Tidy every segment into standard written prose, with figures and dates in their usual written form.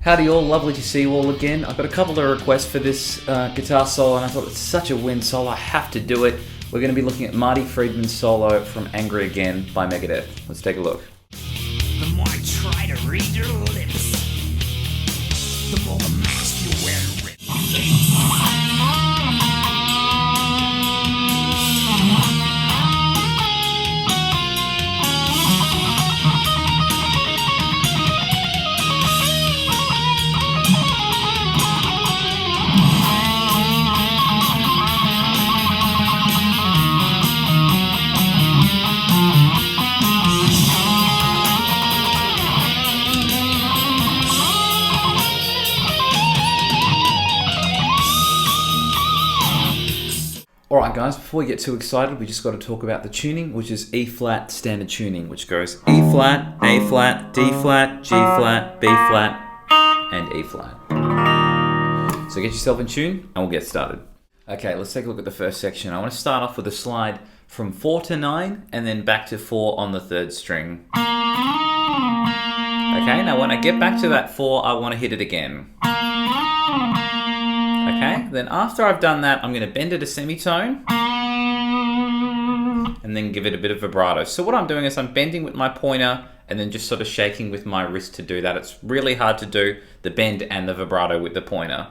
Howdy all, lovely to see you all again. I've got a couple of requests for this guitar solo and I thought it's such a win solo, I have to do it. We're going to be looking at Marty Friedman's solo from Angry Again by Megadeth. Let's take a look. The more I try to read your lips, the more the mask you wear rips. Alright guys, before we get too excited, we just got to talk about the tuning, which is E flat standard tuning, which goes E flat, A flat, D flat, G flat, B flat, and E flat. So get yourself in tune and we'll get started. Okay, let's take a look at the first section. I want to start off with a slide from 4 to 9 and then back to 4 on the 3rd string. Okay, now when I get back to that 4, I want to hit it again. Okay, then after I've done that, I'm going to bend it a semitone and then give it a bit of vibrato. So what I'm doing is I'm bending with my pointer and then just sort of shaking with my wrist to do that. It's really hard to do the bend and the vibrato with the pointer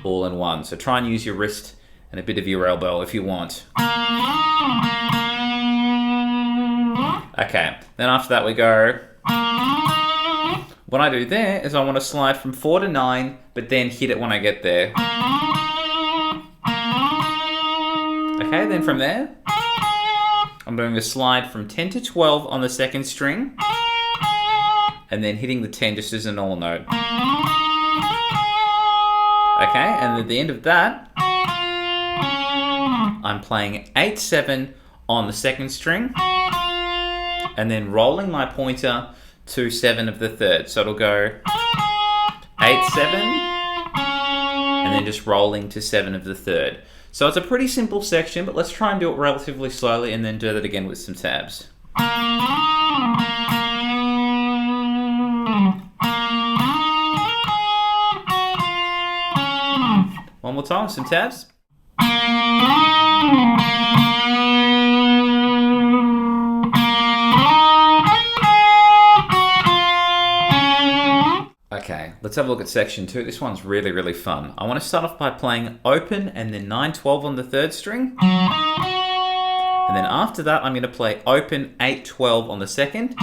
all in one. So try and use your wrist and a bit of your elbow if you want. Okay, then after that we go... What I do there is I want to slide from 4 to 9, but then hit it when I get there. Okay, then from there, I'm doing a slide from 10 to 12 on the 2nd string, and then hitting the 10 just as a normal note. Okay, and at the end of that, I'm playing 8-7 on the 2nd string, and then rolling my pointer to 7 of the 3rd. So it'll go 8-7 and then just rolling to 7 of the 3rd. So it's a pretty simple section, but let's try and do it relatively slowly and then do that again with some tabs. One more time, some tabs. Okay, let's have a look at section 2. This one's really, really fun. I want to start off by playing open and then 9-12 on the 3rd string. And then after that, I'm going to play open 8-12 on the 2nd.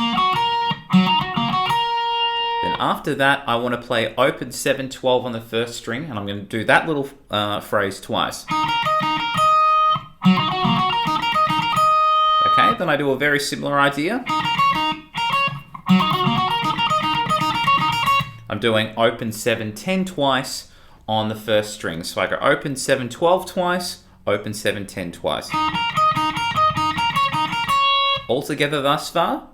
Then after that, I want to play open 7-12 on the 1st string. And I'm going to do that little phrase twice. Okay, then I do a very similar idea. I'm doing open 7-10 twice on the 1st string. So I go open 7-12 twice, open 7-10 twice. All together thus far.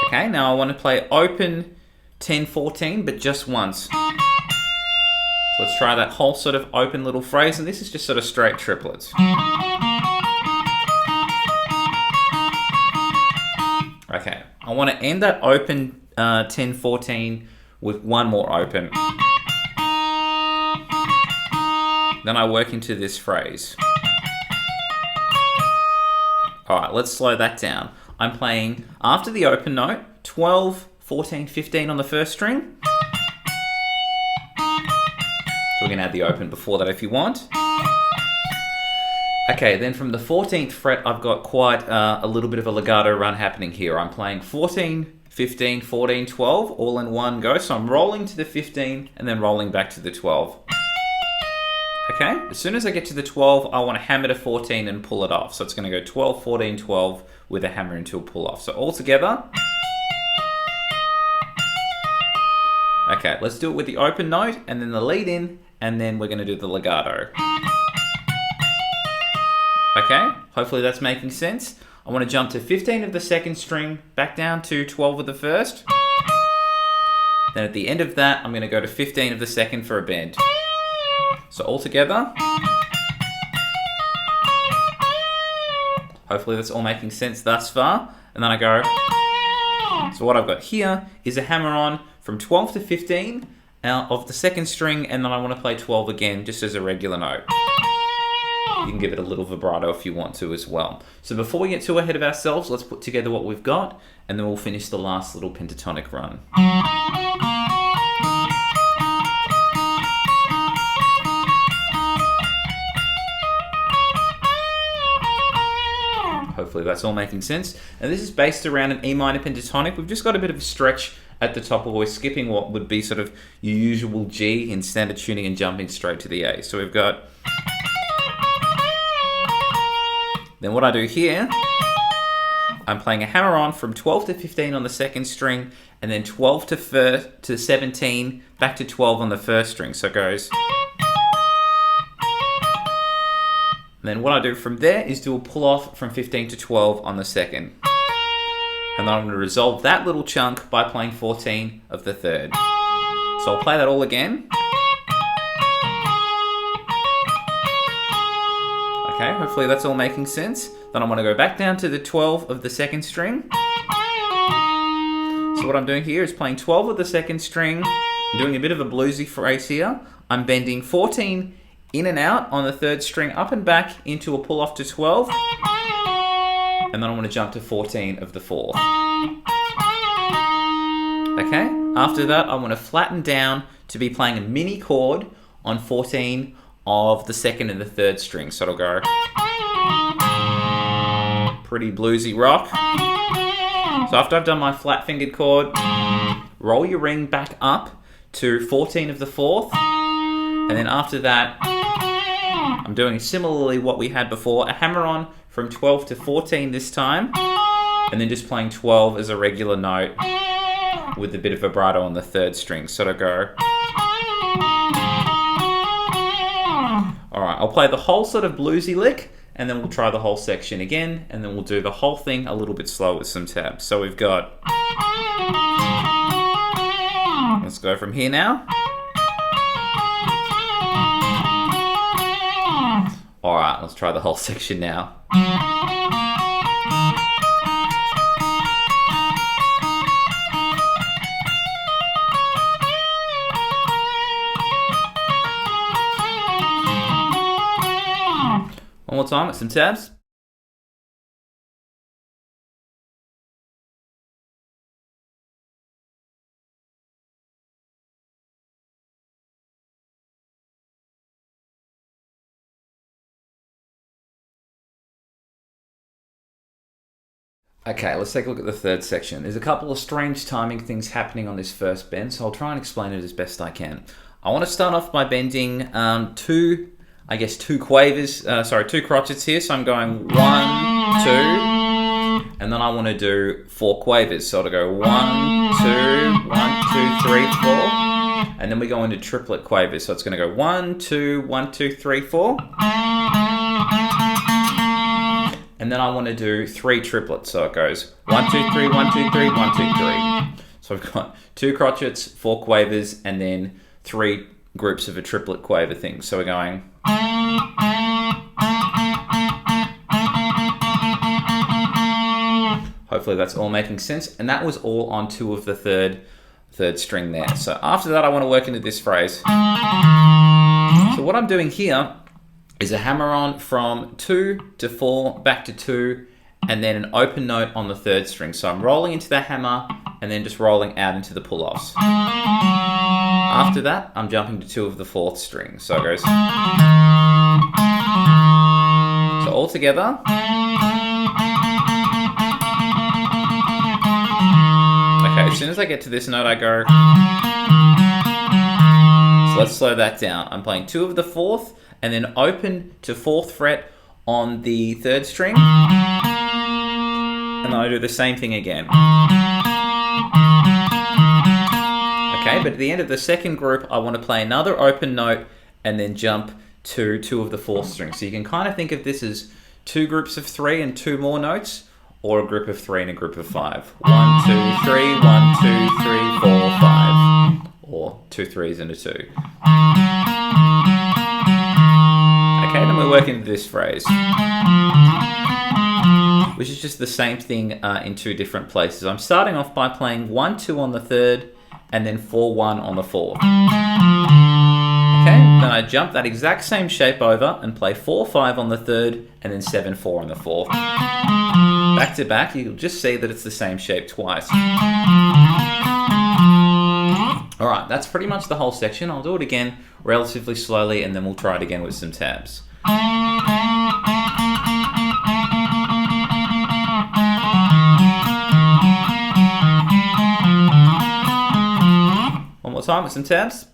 Okay, now I want to play open 10-14, but just once. So let's try that whole sort of open little phrase, and this is just sort of straight triplets. Okay, I want to end that open 10-14 with one more open. Then I work into this phrase. Alright, let's slow that down. I'm playing, after the open note, 12, 14, 15 on the 1st string. So we're going to add the open before that if you want. Okay, then from the 14th fret, I've got quite a little bit of a legato run happening here. I'm playing 14, 15, 14, 12, all in one go. So I'm rolling to the 15 and then rolling back to the 12. Okay, as soon as I get to the 12, I want to hammer to 14 and pull it off. So it's going to go 12, 14, 12 with a hammer into a pull off. So all together. Okay, let's do it with the open note and then the lead in, and then we're going to do the legato. Okay, hopefully that's making sense. I want to jump to 15 of the 2nd string, back down to 12 of the 1st. Then at the end of that, I'm going to go to 15 of the 2nd for a bend. So all together. Hopefully that's all making sense thus far. And then I go So what I've got here is a hammer-on from 12 to 15 of the second string, and then I want to play 12 again just as a regular note. You can give it a little vibrato if you want to as well. So before we get too ahead of ourselves, let's put together what we've got, and then we'll finish the last little pentatonic run. Hopefully that's all making sense. And this is based around an E minor pentatonic. We've just got a bit of a stretch at the top, where we're skipping what would be sort of your usual G in standard tuning and jumping straight to the A. So we've got... Then what I do here, I'm playing a hammer-on from 12 to 15 on the second string, and then 12 to 17, back to 12 on the first string. So it goes... Then what I do from there is do a pull-off from 15 to 12 on the second. And then I'm going to resolve that little chunk by playing 14 of the third. So I'll play that all again. Okay, hopefully that's all making sense. Then I'm going to go back down to the 12 of the second string. So what I'm doing here is playing 12 of the second string, doing a bit of a bluesy phrase here. I'm bending 14 in and out on the third string, up and back into a pull-off to 12. And then I want to jump to 14 of the fourth. Okay, after that I want to flatten down to be playing a mini chord on 14 of the second and the third string. So it'll go pretty bluesy rock. So after I've done my flat fingered chord, roll your ring back up to 14 of the fourth. And then after that, I'm doing similarly what we had before, a hammer-on from 12 to 14 this time, and then just playing 12 as a regular note with a bit of vibrato on the third string. So to go... Alright, I'll play the whole sort of bluesy lick, and then we'll try the whole section again, and then we'll do the whole thing a little bit slow with some tabs. So we've got... Let's go from here now. Alright, let's try the whole section now. One more time with some tabs. Okay, let's take a look at the third section. There's a couple of strange timing things happening on this first bend, so I'll try and explain it as best I can. I want to start off by bending two quavers, two crotchets here. So I'm going 1, 2, and then I want to do 4 quavers. So to go 1, 2, 1, 2, 3, 4, and then we go into triplet quavers. So it's going to go 1, 2, 1, 2, 3, 4. And then I want to do 3 triplets. So it goes 1, 2, 3, 1, 2, 3, 1, 2, 3. So I've got 2 crotchets, 4 quavers, and then 3 groups of a triplet quaver thing. So we're going... Hopefully that's all making sense. And that was all on 2 of the third string there. So after that, I want to work into this phrase. So what I'm doing here is a hammer-on from 2 to 4, back to 2, and then an open note on the third string. So I'm rolling into the hammer, and then just rolling out into the pull-offs. After that, I'm jumping to 2 of the fourth string. So it goes... So all together... Okay, as soon as I get to this note, I go... So let's slow that down. I'm playing 2 of the fourth, and then open to 4th fret on the third string. And then I do the same thing again. Okay, but at the end of the second group, I want to play another open note and then jump to 2 of the fourth string. So you can kind of think of this as 2 groups of 3 and 2 more notes, or a group of 3 and a group of 5. 1, 2, 3, 1, 2, 3, 4, 5. Or 2 3s and a 2. Okay, then we're working into this phrase. which is just the same thing in two different places. I'm starting off by playing 1-2 on the third, and then 4-1 on the fourth. Okay, then I jump that exact same shape over and play 4-5 on the third, and then 7-4 on the fourth. Back to back, you'll just see that it's the same shape twice. Alright, that's pretty much the whole section. I'll do it again relatively slowly, and then we'll try it again with some tabs. One more time with some tabs.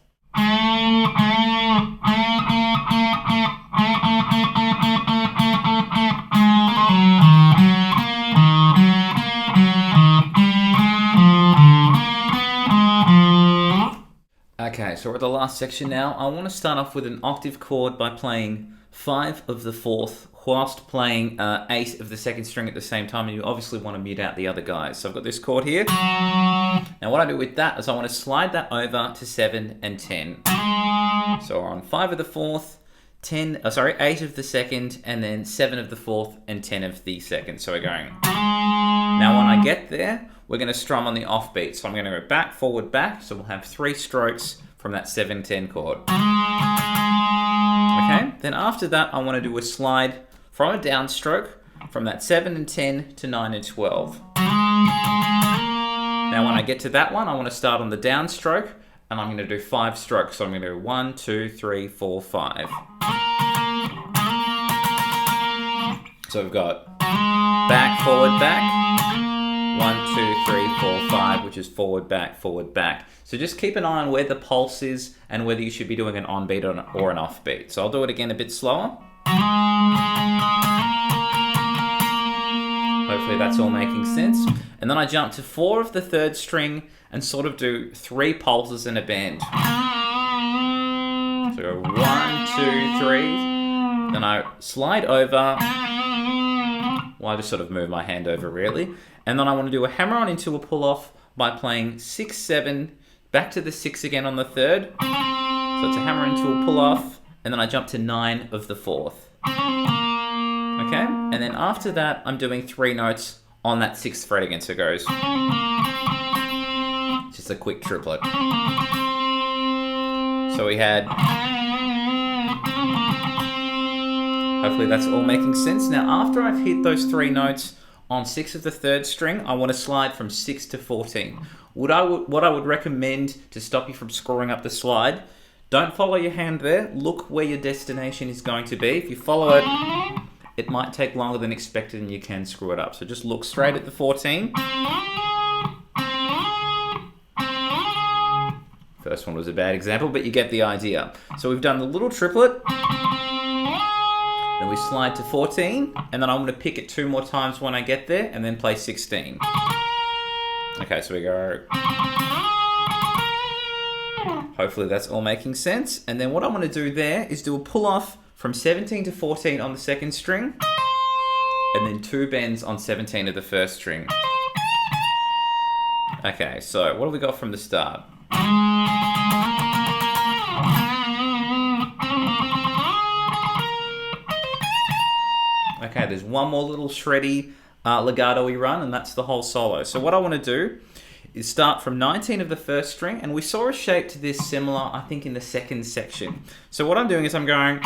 Okay, so we're at the last section now. I want to start off with an octave chord by playing 5 of the fourth whilst playing 8 of the second string at the same time, and you obviously want to mute out the other guys. So I've got this chord here. Now what I do with that is I want to slide that over to 7 and 10. So we're on 5 of the fourth, 8 of the second, and then 7 of the fourth and 10 of the second. So we're going. Now when I get there, we're going to strum on the offbeat. So I'm going to go back, forward, back. So we'll have 3 strokes from that 7-10 chord. Okay, then after that, I want to do a slide from a downstroke from that 7 and 10 to 9 and 12. Now when I get to that one, I want to start on the downstroke, and I'm going to do 5 strokes. So I'm going to do 1, 2, 3, 4, 5. So we've got back, forward, back. 1, 2, 3, 4, 5, which is forward, back, forward, back. So just keep an eye on where the pulse is and whether you should be doing an on-beat or an off-beat. So I'll do it again a bit slower. Hopefully that's all making sense. And then I jump to 4 of the third string and sort of do 3 pulses in a bend. So go 1, 2, 3. Then I slide over. Well, I just sort of move my hand over really. And then I want to do a hammer on into a pull-off by playing 6, 7, back to the 6 again on the third. So it's a hammer into a pull-off, and then I jump to 9 of the fourth. Okay, and then after that, I'm doing 3 notes on that 6th fret again, so it goes. Just a quick triplet. So we had... Hopefully that's all making sense. Now, after I've hit those 3 notes, on 6 of the third string, I want to slide from 6 to 14. What I would recommend to stop you from screwing up the slide, don't follow your hand there. Look where your destination is going to be. If you follow it, it might take longer than expected and you can screw it up. So just look straight at the 14. First one was a bad example, but you get the idea. So we've done the little triplet. Then we slide to 14, and then I'm going to pick it 2 more times when I get there, and then play 16. Okay, so we go. Hopefully that's all making sense. And then what I'm going to do there is do a pull-off from 17 to 14 on the second string, and then 2 bends on 17 of the first string. Okay, so what have we got from the start? Okay, there's one more little shreddy legato-y run, and that's the whole solo. So what I want to do is start from 19 of the first string, and we saw a shape to this similar, I think, in the second section. So what I'm doing is I'm going...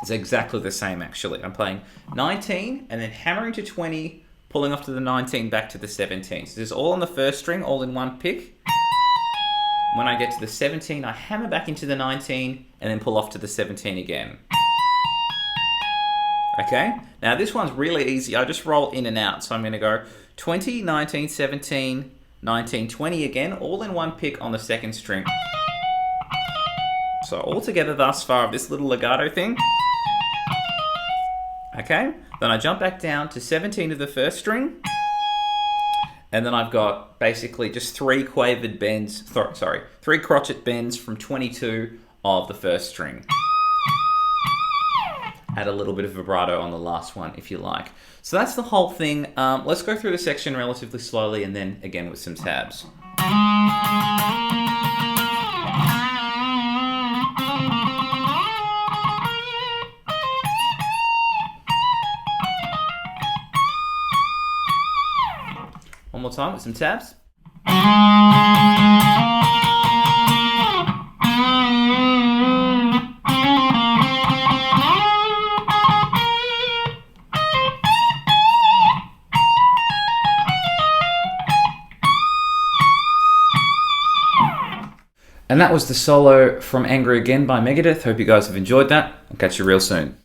It's exactly the same, actually. I'm playing 19, and then hammering to 20, pulling off to the 19, back to the 17. So this is all on the first string, all in one pick. When I get to the 17, I hammer back into the 19, and then pull off to the 17 again. Okay, now this one's really easy. I just roll in and out. So I'm going to go 20, 19, 17, 19, 20 again, all in one pick on the second string. So all together thus far of this little legato thing. Okay, then I jump back down to 17 of the first string. And then I've got basically just 3 quavered bends, 3 crotchet bends from 22 of the first string. Add a little bit of vibrato on the last one if you like. So that's the whole thing. Let's go through the section relatively slowly and then again with some tabs. more time with some tabs. And that was the solo from Angry Again by Megadeth. Hope you guys have enjoyed that. I'll catch you real soon.